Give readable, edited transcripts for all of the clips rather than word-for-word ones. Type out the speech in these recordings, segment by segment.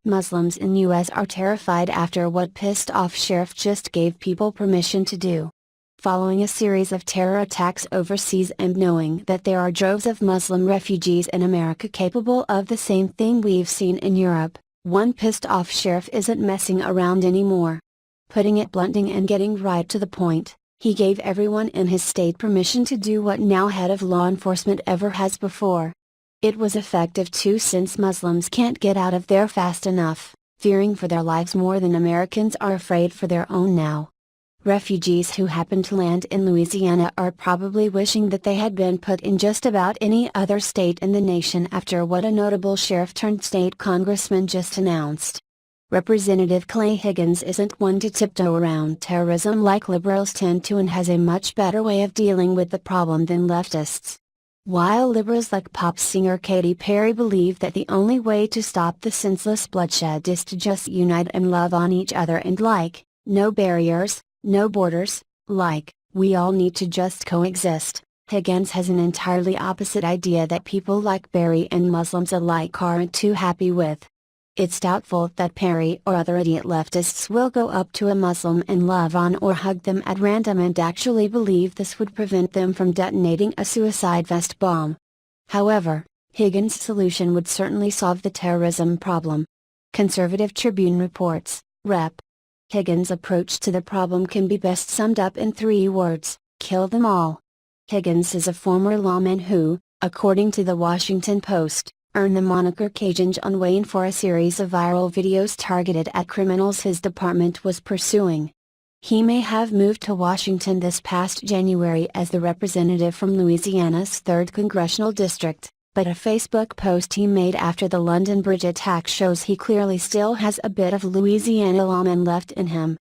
Muslims in U.S. are terrified after what pissed-off sheriff just gave people permission to do. Following a series of terror attacks overseas and knowing that there are droves of Muslim refugees in America capable of the same thing we've seen in Europe, one pissed-off sheriff isn't messing around anymore. Putting it bluntly and getting right to the point, he gave everyone in his state permission to do what no head of law enforcement ever has before. It was effective too, since Muslims can't get out of there fast enough, fearing for their lives more than Americans are afraid for their own now. Refugees who happen to land in Louisiana are probably wishing that they had been put in just about any other state in the nation after what a notable sheriff turned state congressman just announced. Representative Clay Higgins isn't one to tiptoe around terrorism like liberals tend to, and has a much better way of dealing with the problem than leftists. While liberals like pop singer Katy Perry believe that the only way to stop the senseless bloodshed is to just unite and love on each other and no barriers, no borders, we all need to just coexist, Higgins has an entirely opposite idea that people like Perry and Muslims alike aren't too happy with. It's doubtful that Perry or other idiot leftists will go up to a Muslim and love on or hug them at random and actually believe this would prevent them from detonating a suicide vest bomb. However, Higgins' solution would certainly solve the terrorism problem. Conservative Tribune reports, Rep. Higgins' approach to the problem can be best summed up in 3 words: kill them all. Higgins is a former lawman who, according to the Washington Post, earned the moniker Cajun John Wayne for a series of viral videos targeted at criminals his department was pursuing. He may have moved to Washington this past January as the representative from Louisiana's 3rd Congressional District, but a Facebook post he made after the London Bridge attack shows he clearly still has a bit of Louisiana lawman left in him.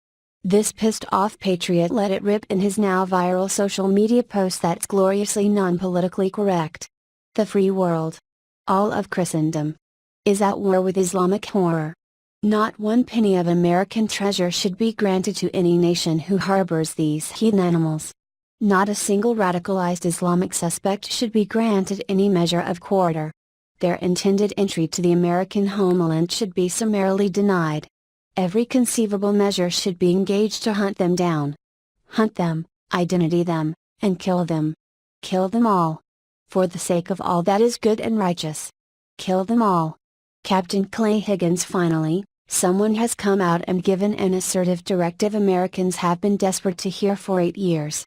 This pissed-off patriot let it rip in his now viral social media post that's gloriously non-politically correct. The free world, all of Christendom, is at war with Islamic horror. Not one penny of American treasure should be granted to any nation who harbors these heathen animals. Not a single radicalized Islamic suspect should be granted any measure of quarter. Their intended entry to the American homeland should be summarily denied. Every conceivable measure should be engaged to hunt them down. Hunt them, identity them, and kill them. Kill them all. For the sake of all that is good and righteous. Kill them all. Captain Clay Higgins. Finally, someone has come out and given an assertive directive Americans have been desperate to hear for 8 years.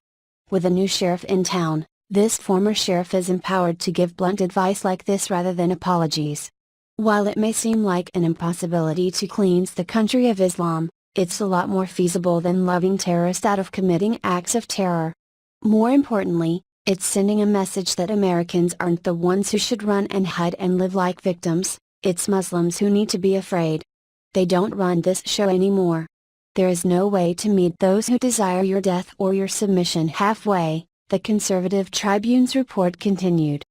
With a new sheriff in town, this former sheriff is empowered to give blunt advice like this rather than apologies. While it may seem like an impossibility to cleanse the country of Islam, it's a lot more feasible than loving terrorists out of committing acts of terror. More importantly, it's sending a message that Americans aren't the ones who should run and hide and live like victims, it's Muslims who need to be afraid. They don't run this show anymore. There is no way to meet those who desire your death or your submission halfway, the Conservative Tribune's report continued.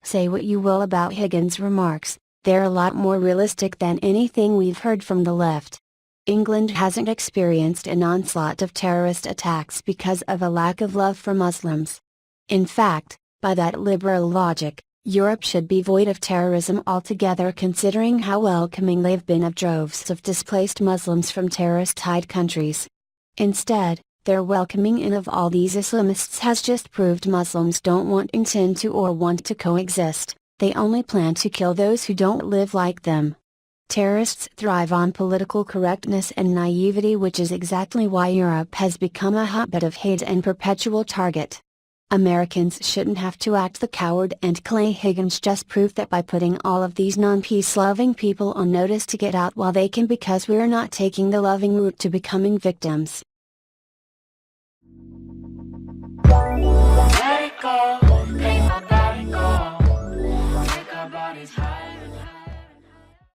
Say what you will about Higgins' remarks, they're a lot more realistic than anything we've heard from the left. England hasn't experienced an onslaught of terrorist attacks because of a lack of love for Muslims. In fact, by that liberal logic, Europe should be void of terrorism altogether, considering how welcoming they've been of droves of displaced Muslims from terrorist-hide countries. Instead, their welcoming in of all these Islamists has just proved Muslims don't intend to or want to coexist, they only plan to kill those who don't live like them. Terrorists thrive on political correctness and naivety, which is exactly why Europe has become a hotbed of hate and perpetual target. Americans shouldn't have to act the coward, and Clay Higgins just proved that by putting all of these non-peace-loving people on notice to get out while they can, because we're not taking the loving route to becoming victims. Let it go.